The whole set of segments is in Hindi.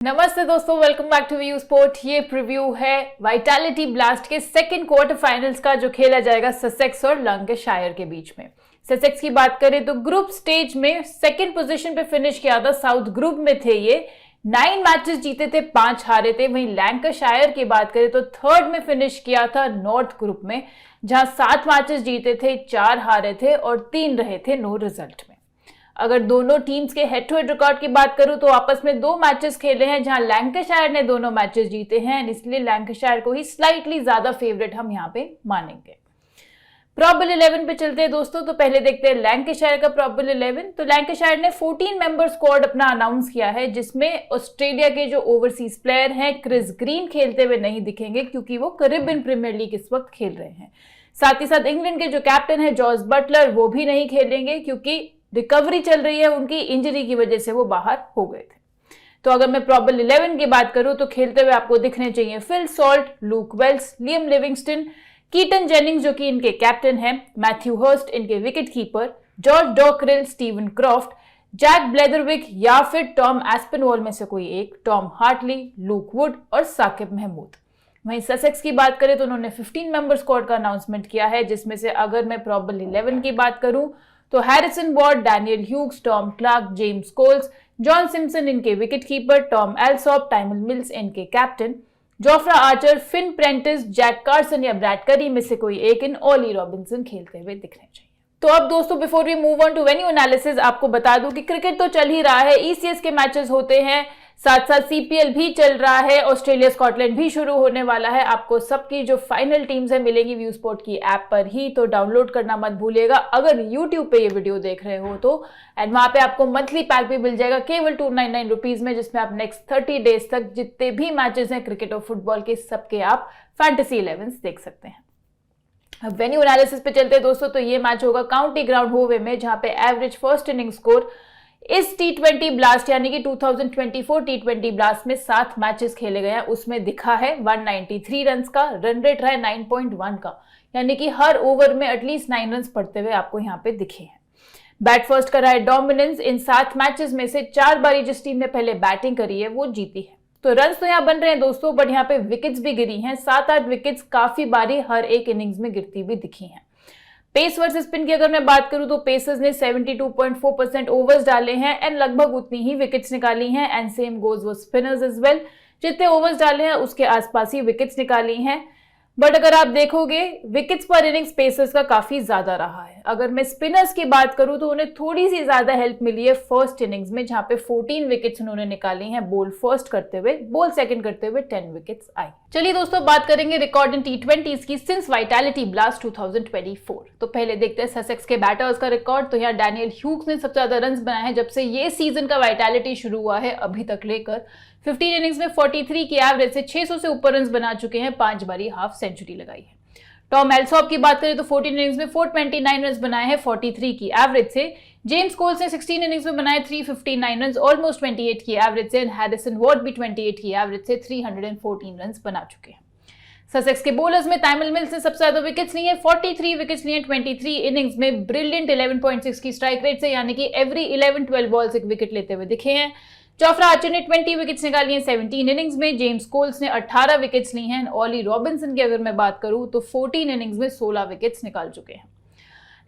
नमस्ते दोस्तों, welcome back to view sport. ये प्रीव्यू है वाइटैलिटी ब्लास्ट के सेकंड क्वार्टर फाइनल्स का, जो खेला जाएगा ससेक्स और लैंकाशायर के बीच में। ससेक्स की बात करें तो ग्रुप स्टेज में सेकंड पोजीशन पे फिनिश किया था। साउथ ग्रुप में थे ये, 9 मैचेस जीते थे, 5 हारे थे। वहीं लैंकाशायर की बात करें तो थर्ड में फिनिश किया था नॉर्थ ग्रुप में, जहां 7 मैचेस जीते थे, 4 हारे थे और 3 रहे थे नो रिजल्ट में। अगर दोनों टीम्स के हेड टू हेड रिकॉर्ड की बात करूं तो आपस में 2 मैचेस खेले हैं, जहां लैंकाशायर ने दोनों मैचेस जीते हैं, इसलिए लैंकाशायर को ही स्लाइटली ज्यादा फेवरेट हम यहां पे मानेंगे। प्रॉबल 11 पे चलते हैं दोस्तों। तो पहले देखते हैं लैंकाशायर का प्रॉबल 11। तो लैंकाशायर ने 14 मेंबर स्क्वाड अपना अनाउंस किया है, जिसमें ऑस्ट्रेलिया के जो ओवरसीज प्लेयर हैं क्रिस ग्रीन खेलते हुए नहीं दिखेंगे, क्योंकि वो कैरिबियन प्रीमियर लीग इस वक्त खेल रहे हैं। साथ ही साथ इंग्लैंड के जो कैप्टन है जॉस बटलर, वो भी नहीं खेलेंगे, क्योंकि रिकवरी चल रही है उनकी, इंजरी की वजह से वो बाहर हो गए थे। तो अगर मैं प्रॉबल 11 की बात करूं तो खेलते हुए आपको दिखने चाहिए Phil Salt, Luke Wells, Liam Livingstone, Keaton Jennings जो कि इनके कैप्टन हैं, मैथ्यू हर्स्ट इनके wicket keeper, George Dockrell, Steven Croft, Jack Blatherwick या फिर टॉम एस्पेनवॉल में से कोई एक, टॉम हार्टली, लूक वुड और साकिब महमूद। वहीं ससेक्स की बात करें तो उन्होंने 15 मेंबर स्क्वाड का अनाउंसमेंट किया है, जिसमें से अगर मैं प्रॉबल 11 की बात करूं तो Harrison Ward, Daniel Hughes, Tom Clark, James Coles, John Simpson इनके wicket keeper, Tom Alsop, Tymal Mills इनके captain, Jofra Archer, Finn Prentice, Jack Carson या ब्रैड करी में से कोई एक इन ऑली रॉबिन्सन खेलते हुए दिखने चाहिए। तो अब दोस्तों, before we move on to venue analysis, आपको बता दूं कि क्रिकेट तो चल ही रहा है, ईसीएस के मैचेस होते हैं, साथ साथ सीपीएल भी चल रहा है, ऑस्ट्रेलिया स्कॉटलैंड भी शुरू होने वाला है। आपको सबकी जो फाइनल टीम्स है मिलेगी व्यू स्पोर्ट की ऐप पर ही, तो डाउनलोड करना मत भूलिएगा अगर यूट्यूब पे ये वीडियो देख रहे हो तो। एंड वहां पे आपको मंथली पैक भी मिल जाएगा केवल 299 रुपीज में, जिसमें आप नेक्स्ट 30 डेज तक जितने भी मैचेस हैं क्रिकेट और फुटबॉल के, सबके आप फैंटेसी 11 देख सकते हैं। अब वेन्यू एनालिसिस पे चलते हैं दोस्तों। तो ये मैच होगा काउंटी ग्राउंड होवे में, जहां पे एवरेज फर्स्ट इनिंग स्कोर इस T20 ब्लास्ट यानी कि 2024 T20 ब्लास्ट में 7 मैचेस खेले गए हैं, उसमें दिखा है 193 रन का। रन रेट रहा है 9.1 का, यानी कि हर ओवर में एटलीस्ट 9 रन पड़ते हुए आपको यहाँ पे दिखे हैं। बैट फर्स्ट का रहा है डोमिनेंस। इन 7 मैचेस में से 4 बारी जिस टीम ने पहले बैटिंग करी है वो जीती है। तो रन तो यहाँ बन रहे हैं दोस्तों, बट यहाँ पे विकेट्स भी गिरी हैं। 7-8 विकेट्स काफी बारी हर एक इनिंग्स में गिरती हुई दिखी हैं। पेस वर्सेस स्पिन की अगर मैं बात करूं तो पेसर्स ने 72.4% ओवर्स डाले हैं एंड लगभग उतनी ही विकेट्स निकाली हैं। एंड सेम गोज वो स्पिनर्स एज वेल, जितने ओवर्स डाले हैं उसके आसपास ही विकेट्स निकाली हैं। बट अगर आप देखोगे विकेट्स पर इनिंग्स पेसर्स का काफी ज्यादा रहा है। अगर मैं स्पिनर्स की बात करूं तो उन्हें थोड़ी सी ज्यादा हेल्प मिली है फर्स्ट इनिंग्स में, जहां पे 14 विकेट्स उन्होंने निकाली हैं बॉल फर्स्ट करते हुए, बॉल सेकंड करते हुए 10 विकेट्स आई। चलिए दोस्तों, बात करेंगे रिकॉर्ड इन T20s की सिंस वाइटैलिटी ब्लास्ट 2024। तो पहले देखते हैं ससेक्स के बैटर्स का रिकॉर्ड। तो यहाँ डैनियल ह्यूग्स ने सबसे ज्यादा रन बनाए हैं जब से ये सीजन का वाइटैलिटी शुरू हुआ है अभी तक लेकर। 15 इनिंग्स में 43 की एवरेज से 600 से ऊपर रन बना चुके हैं, 5 बारी हाफ सेंचुरी लगाई है। टॉम एल्सॉप की बात करें तो 14 इनिंग्स में 429 रन बनाए हैं 43 की एवरेज से। जेम्स कोल्स ने 16 इनिंग्स में बनाए 359 रन, ऑलमोस्ट 28 की एवरेज से। हैरिसन वॉर्ड भी 28 की एवरेज से 314 रन बना चुके हैं। ससेक्स के बॉलर्स में टाइमल मिल्स ने सबसे ज्यादा विकेट्स लिए, 43 विकेट्स लिए 23 इनिंग्स में, ब्रिलियंट 11.6 की स्ट्राइक रेट से, यानी कि एवरी 11-12 बॉल्स एक विकेट लेते हुए दिखे हैं। जोफ्रा आर्चर ने 20 विकेट्स निकाली हैं 17 इनिंग्स में। जेम्स कोल्स ने 18 विकेट्स ली हैं। ऑली रॉबिन्सन की अगर मैं बात करूं तो 14 इनिंग्स में 16 विकेट्स निकाल चुके हैं।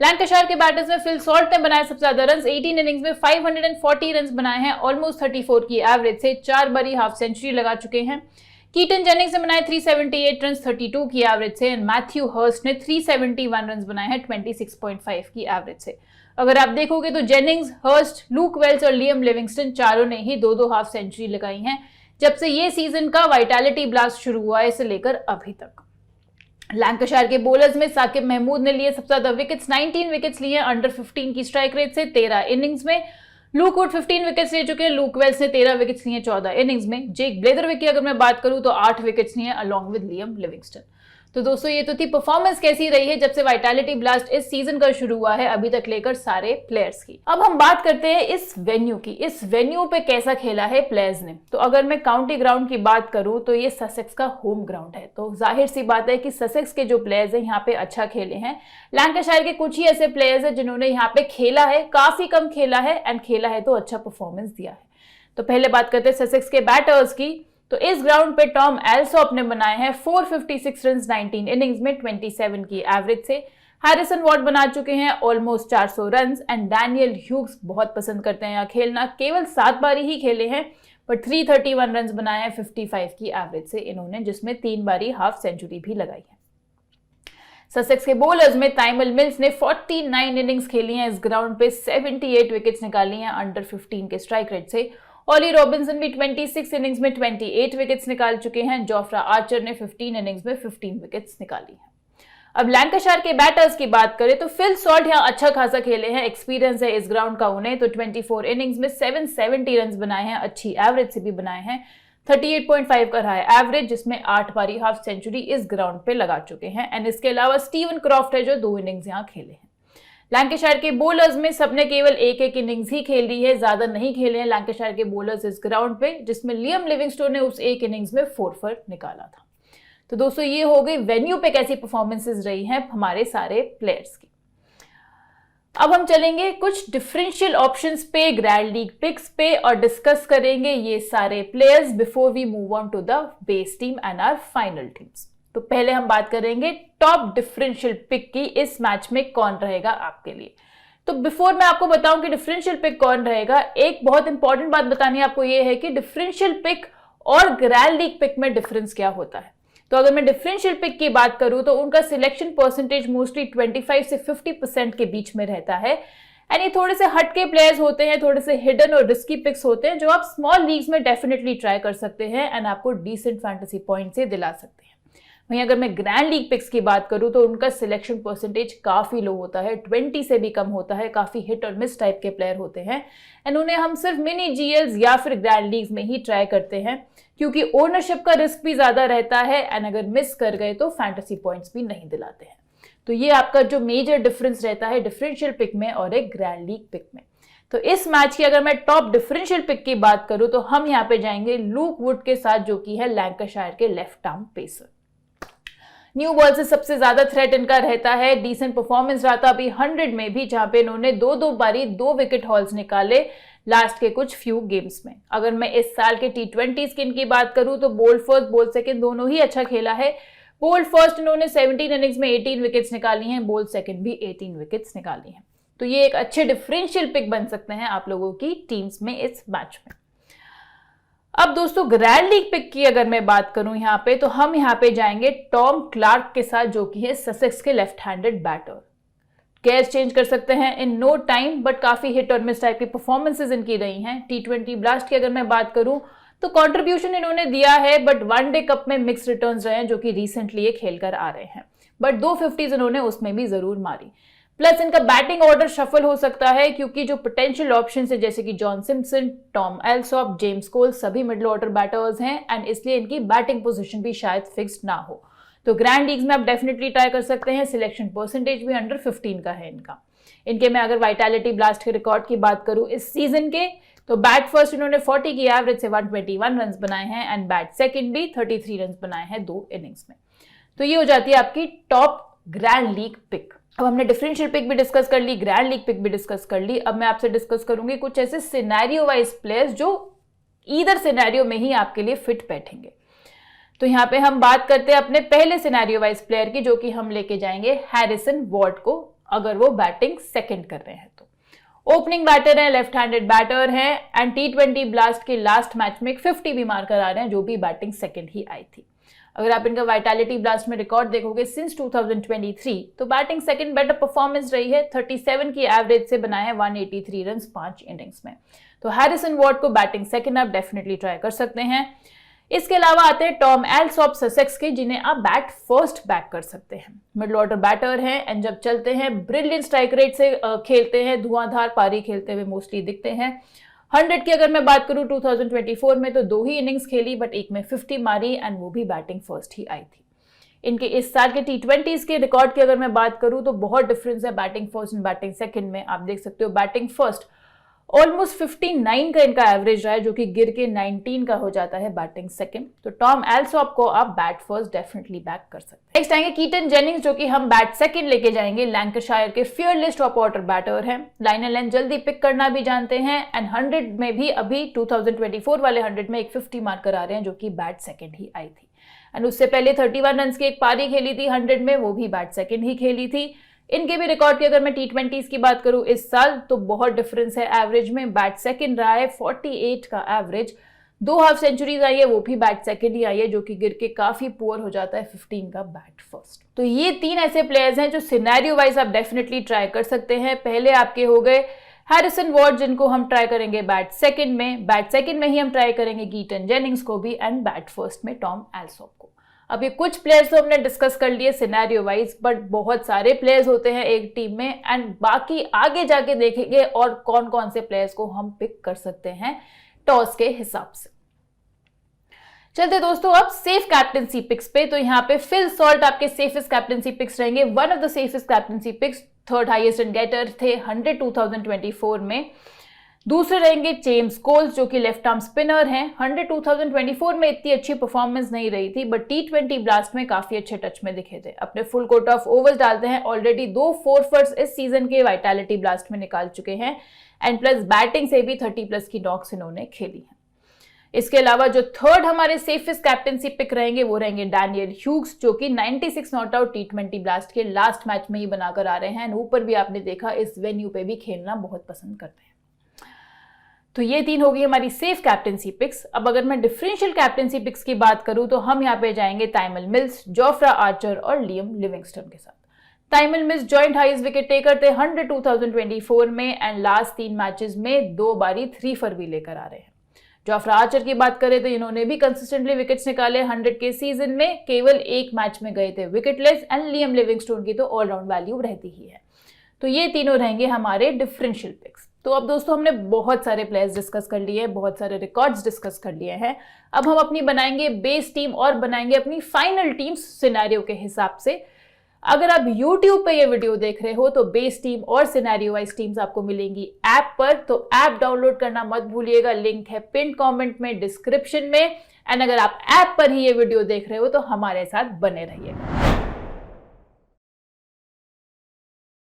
लैंकाशायर के बैटर्स में फिल सॉल्ट ने बनाए सबसे ज्यादा रन, 18 इनिंग्स में 540 रन बनाए हैं, ऑलमोस्ट 34 की एवरेज से। 4 बारी हाफ सेंचुरी लगा चुके हैं। कीटन जेनिंग्स ने बनाए 378 रन, 32 की एवरेज से। एंड मैथ्यू हर्स्ट ने 371 रन बनाए हैं 26.5 की एवरेज से। अगर आप देखोगे तो जेनिंग्स, हर्स्ट, लूक वेल्स और लियम लिविंगस्टन चारों ने ही 2-2 हाफ सेंचुरी लगाई हैं जब से ये सीजन का वाइटैलिटी ब्लास्ट शुरू हुआ है, इसे लेकर अभी तक। लैंकाशायर के बॉलर्स में साकिब महमूद ने लिए सबसे ज्यादा विकेट्स, 19 विकेट्स लिए अंडर 15 की स्ट्राइक रेट से 13 इनिंग्स में। लूक वुड 15 विकेट्स ले चुके हैं। लूक वेल्स ने 13 विकेट्स लिए 14 इनिंग्स में। जेक ब्लेदरविक की अगर मैं बात करूं तो 8 विकेट्स लिए अलॉन्ग विद लियम लिविंगस्टन। तो दोस्तों, ये तो थी परफॉर्मेंस कैसी रही है जब से वाइटैलिटी ब्लास्ट इस सीजन का शुरू हुआ है अभी तक लेकर सारे प्लेयर्स की। अब हम बात करते हैं इस वेन्यू की। इस वेन्यू पे कैसा खेला है प्लेयर्स ने। तो अगर मैं काउंटी ग्राउंड की बात करूं तो ये ससेक्स का होम ग्राउंड है, तो जाहिर सी बात है कि ससेक्स के जो प्लेयर्स हैं यहाँ पे अच्छा खेले हैं। लैंकाशायर के कुछ ही ऐसे प्लेयर्स हैं जिन्होंने यहाँ पे खेला है, काफी कम खेला है एंड खेला है तो अच्छा परफॉर्मेंस दिया है। तो पहले बात करते हैं ससेक्स के बैटर्स की। तो इस ग्राउंड पे टॉम एल्सॉप ने बनाए हैं 456 रन 19 इनिंग्स में 27 की एवरेज से। हैरिसन वॉर्ड बना चुके हैं almost 400 run and Daniel Hughes बहुत पसंद करते हैं यहाँ खेलना, केवल 7 बारी ही खेले हैं बट 331 रन बनाए हैं 55 की एवरेज से इन्होंने, जिसमें 3 बारी हाफ सेंचुरी भी लगाई है। ससेक्स के बॉलर्स में ताइमल मिल्स ने 49 इनिंग्स खेली हैं इस ग्राउंड पे, 78 विकेट्स निकाली हैं अंडर 15 के स्ट्राइक रेट से। ऑली रॉबिन्सन भी 26 इनिंग्स में 28 विकेट्स निकाल चुके हैं। जोफ्रा आर्चर ने 15 इनिंग्स में 15 विकेट्स निकाली हैं। अब लैंकाशायर के बैटर्स की बात करें तो फिल सॉल्ट यहाँ अच्छा खासा खेले हैं, एक्सपीरियंस है इस ग्राउंड का उन्हें। तो 24 इनिंग्स में 770 रन बनाए हैं, अच्छी एवरेज से भी बनाए हैं। 38.5 का रहा है एवरेज, जिसमें 8 बारी हाफ सेंचुरी इस ग्राउंड पे लगा चुके हैं। एंड इसके अलावा स्टीवन क्रॉफ्ट है जो 2 इनिंग्स यहाँ खेले हैं। लैंकाशायर के बॉलर्स में सबने केवल एक इनिंग्स ही खेल ली है, ज्यादा नहीं खेले हैं लैंकाशायर के बॉलर्स इस ग्राउंड पे, जिसमें लियम लिविंगस्टोन ने उस एक इनिंग्स में 4 for निकाला था। तो दोस्तों ये हो गई वेन्यू पे कैसी परफॉर्मेंसेस रही हैं हमारे सारे प्लेयर्स की। अब हम चलेंगे कुछ डिफरेंशियल ऑप्शंस पे, ग्रैंड लीग पिक्स पे और डिस्कस करेंगे ये सारे players before we move on to the base team and our final teams. तो पहले हम बात करेंगे टॉप डिफरेंशियल पिक की, इस मैच में कौन रहेगा आपके लिए। तो बिफोर मैं आपको बताऊं कि डिफरेंशियल पिक कौन रहेगा, एक बहुत इंपॉर्टेंट बात बतानी है आपको, ये है कि डिफरेंशियल पिक और ग्रैंड लीग पिक में डिफरेंस क्या होता है। तो अगर मैं डिफरेंशियल पिक की बात करूं तो उनका सिलेक्शन परसेंटेज मोस्टली 25 से 50% के बीच में रहता है। एंड ये थोड़े से हटके प्लेयर्स होते हैं, थोड़े से हिडन और रिस्की पिक्स होते हैं जो आप स्मॉल लीग्स में डेफिनेटली ट्राई कर सकते हैं एंड आपको डिसेंट फैंटेसी पॉइंट से दिला सकते हैं। वहीं अगर मैं ग्रैंड लीग पिक्स की बात करूं तो उनका सिलेक्शन परसेंटेज काफी लो होता है, 20 से भी कम होता है, काफी हिट और मिस टाइप के प्लेयर होते हैं एंड उन्हें हम सिर्फ मिनी जीएल्स या फिर ग्रैंड लीग्स में ही ट्राई करते हैं, क्योंकि ओनरशिप का रिस्क भी ज्यादा रहता है एंड अगर मिस कर गए तो फैंटेसी पॉइंट्स भी नहीं दिलाते हैं। तो ये आपका जो मेजर डिफरेंस रहता है डिफरेंशियल पिक में और एक ग्रैंड लीग पिक में। तो इस मैच की अगर मैं टॉप डिफरेंशियल पिक की बात करूं तो हम यहाँ पे जाएंगे लूक वुड के साथ, जो कि है लैंकाशायर के left arm pacer. New ball से सबसे ज्यादा थ्रेट इनका रहता है, डिसेंट परफॉर्मेंस रहा था अभी 100 में भी, जहां पे इन्होंने 2 बारी 2 विकेट हॉल्स निकाले लास्ट के कुछ फ्यू गेम्स में। अगर मैं इस साल के T20 की इनकी बात करूं तो बोल्ड फर्स्ट बोल्ड सेकंड दोनों ही अच्छा खेला है। बोल्ड फर्स्ट इन्होंने 17 इनिंग्स में 18 विकेट्स निकाली हैं, बोल्ड सेकंड भी 18 विकेट्स निकाली हैं। तो ये एक अच्छे डिफरेंशियल पिक बन सकते हैं आप लोगों की टीम्स में इस मैच में। अब दोस्तों ग्रैंड लीग पिक की अगर मैं बात करूं यहाँ पे, तो हम यहाँ पे जाएंगे टॉम क्लार्क के साथ, जो कि है ससेक्स के left handed batter. Gears change कर सकते हैं इन नो टाइम, बट काफी हिट और मिस टाइप की परफॉर्मेंसेस इनकी रही हैं। T20 ब्लास्ट की अगर मैं बात करूं तो कंट्रीब्यूशन इन्होंने दिया है, बट वनडे कप में मिक्स रिटर्न्स रहे हैं जो कि रिसेंटली ये खेलकर आ रहे हैं, बट 2 50s इन्होंने उसमें भी जरूर मारी। प्लस इनका बैटिंग ऑर्डर शफल हो सकता है, क्योंकि जो पोटेंशियल ऑप्शन है जैसे कि जॉन सिम्पसन, टॉम एल्सॉप, जेम्स कोल सभी मिडिल ऑर्डर बैटर्स हैं एंड इसलिए इनकी बैटिंग पोजीशन भी शायद फिक्स्ड ना हो। तो ग्रैंड लीग्स में आप डेफिनेटली ट्राई कर सकते हैं। सिलेक्शन परसेंटेज भी अंडर 15 का है इनके मैं अगर वाइटैलिटी ब्लास्ट के रिकॉर्ड की बात करूं इस सीजन के, तो बैट फर्स्ट इन्होंने 40 की एवरेज से 121 रन बनाए हैं एंड बैट सेकंड भी 33 रन बनाए हैं 2 इनिंग्स में। तो ये हो जाती है आपकी टॉप ग्रैंड लीग पिक। अब हमने डिफरेंशियल पिक भी डिस्कस कर ली, ग्रैंड लीग पिक भी डिस्कस कर ली। अब मैं आपसे डिस्कस करूंगी कुछ ऐसे सिनेरियो वाइज प्लेयर्स जो ईदर सिनेरियो में ही आपके लिए फिट बैठेंगे। तो यहाँ पे हम बात करते हैं अपने पहले सिनेरियो वाइज प्लेयर की, जो कि हम लेके जाएंगे हैरिसन वॉर्ड को, अगर वो बैटिंग सेकंड कर रहे हैं तो। ओपनिंग बैटर है, लेफ्ट हैंडेड बैटर है एंड T20 ब्लास्ट के लास्ट मैच में 50 भी मार कर आ रहे हैं, जो भी बैटिंग सेकंड ही आई थी। अगर आप इनका वाइटैलिटी ब्लास्ट में रिकॉर्ड देखोगे सिंस 2023, तो बैटिंग सेकंड बेटर परफॉर्मेंस रही है, 37 की एवरेज से बनाए हैं 183 रन 5 इनिंग्स में। तो हैरिसन वॉर्ड को बैटिंग सेकंड आप डेफिनेटली ट्राई कर सकते हैं। इसके अलावा आते हैं टॉम एल्सॉप ससेक्स के, जिन्हें आप बैट फर्स्ट बैक कर सकते हैं। मिडिल ऑर्डर बैटर हैं एंड जब चलते हैं ब्रिलियंट स्ट्राइक रेट से खेलते हैं, धुआंधार पारी खेलते हुए मोस्टली दिखते हैं। 100 की अगर मैं बात करूं 2024 में तो 2 ही इनिंग्स खेली, बट एक में 50 मारी एंड वो भी बैटिंग फर्स्ट ही आई थी। इनके इस साल के T20s के रिकॉर्ड की अगर मैं बात करूं तो बहुत डिफरेंस है batting first and batting second में। आप देख सकते हो बैटिंग फर्स्ट ऑलमोस्ट 59 का इनका एवरेज रहा है, जो कि गिर के 19 का हो जाता है बैटिंग सेकंड। तो टॉम एल्सॉप को आप बैट फर्स्ट डेफिनेटली बैक कर सकते हैं। नेक्स्ट आएंगे कीटन जेनिंग्स, जो कि हम बैट सेकंड लेके जाएंगे। लैंकाशायर के फियरलेस टॉप ऑर्डर बैटर हैं, लाइन एंड लेंथ जल्दी पिक करना भी जानते हैं, एंड 100 में भी अभी 2024 वाले 100 में एक 50 मार्क करा रहे हैं, जो कि बैट सेकंड ही आई थी। एंड उससे पहले 31 रन की एक पारी खेली थी 100 में, वो भी बैट सेकंड ही खेली थी। इनके भी रिकॉर्ड की अगर मैं T20s की बात करूं इस साल, तो बहुत डिफरेंस है। एवरेज में बैट सेकंड रहा है 48 का एवरेज, 2 हाफ सेंचुरीज आई है, वो भी बैट सेकंड ही आई है, जो कि गिर के काफी पुअर हो जाता है 15 का बैट फर्स्ट। तो ये 3 ऐसे प्लेयर्स हैं जो सिनेरियो वाइज आप डेफिनेटली ट्राई कर सकते हैं। पहले आपके हो गए हैरिसन वार्ड, जिनको हम ट्राई करेंगे बैट सेकंड में। बैट सेकंड में ही हम ट्राई करेंगे कीटन जेनिंग्स को भी, एंड बैट फर्स्ट में टॉम एल्सॉप को। अब ये कुछ प्लेयर्स तो हमने डिस्कस कर लिए सिनेरियो वाइज, बट बहुत सारे प्लेयर्स होते हैं एक टीम में, एंड बाकी आगे जाके देखेंगे और कौन कौन से प्लेयर्स को हम पिक कर सकते हैं टॉस के हिसाब से। चलते दोस्तों अब सेफ कैप्टेंसी पिक्स पे। तो यहाँ पे फिल सॉल्ट आपके सेफेस्ट कैप्टेंसी पिक्स रहेंगे। One of the safest captaincy picks, third highest run getter थे 100 2024 में। दूसरे रहेंगे जेम्स कोल्स, जो कि लेफ्ट आर्म स्पिनर हैं। 100 2024 में इतनी अच्छी परफॉर्मेंस नहीं रही थी, बट T20 ब्लास्ट में काफी अच्छे टच में दिखे थे। अपने फुल कोट ऑफ ओवर्स डालते हैं, ऑलरेडी 2 4-4 इस सीजन के वाइटैलिटी ब्लास्ट में निकाल चुके हैं, एंड प्लस बैटिंग से भी 30+ की नॉक्स इन्होंने खेली है। इसके अलावा जो थर्ड हमारे सेफेस्ट कैप्टेंसी पिक रहेंगे वो रहेंगे डैनियल ह्यूग्स, जो कि 96 नॉट आउट T20 ब्लास्ट के लास्ट मैच में ही बनाकर आ रहे हैं। ऊपर भी आपने देखा इस वेन्यू पे भी खेलना बहुत पसंद करते हैं। तो ये 3 हो गई हमारी सेफ कैप्टेंसी पिक्स। अब अगर मैं डिफरेंशियल कैप्टेंसी पिक्स की बात करूं तो हम यहाँ पे जाएंगे ताइमल मिल्स, जोफ्रा आर्चर और लियम लिविंगस्टन के साथ। Tymal Mills joint highest wicket taker थे 100 2024 में, एंड लास्ट 3 मैचेस में 2 बारी 3 फॉर भी लेकर आ रहे हैं। जोफ्रा आर्चर की बात करें तो इन्होंने भी कंसिस्टेंटली विकेट्स निकाले 100 के सीजन में, केवल 1 मैच में गए थे विकेटलेस, एंड लियम लिविंगस्टोन की तो ऑलराउंड वैल्यू रहती ही है। तो ये तीनों रहेंगे हमारे डिफरेंशियल पिक्स। तो अब दोस्तों हमने बहुत सारे प्लेयर्स डिस्कस कर लिए हैं, बहुत सारे रिकॉर्ड्स डिस्कस कर लिए हैं। अब हम अपनी बनाएंगे बेस टीम और बनाएंगे अपनी फाइनल टीम सिनेरियो के हिसाब से। अगर आप YouTube पे ये वीडियो देख रहे हो तो बेस टीम और सिनेरियो वाइज टीम्स आपको मिलेंगी ऐप पर, तो ऐप डाउनलोड करना मत भूलिएगा, लिंक है पिन कमेंट में, डिस्क्रिप्शन में। एंड अगर आप ऐप पर ही ये वीडियो देख रहे हो तो हमारे साथ बने रहिएगा।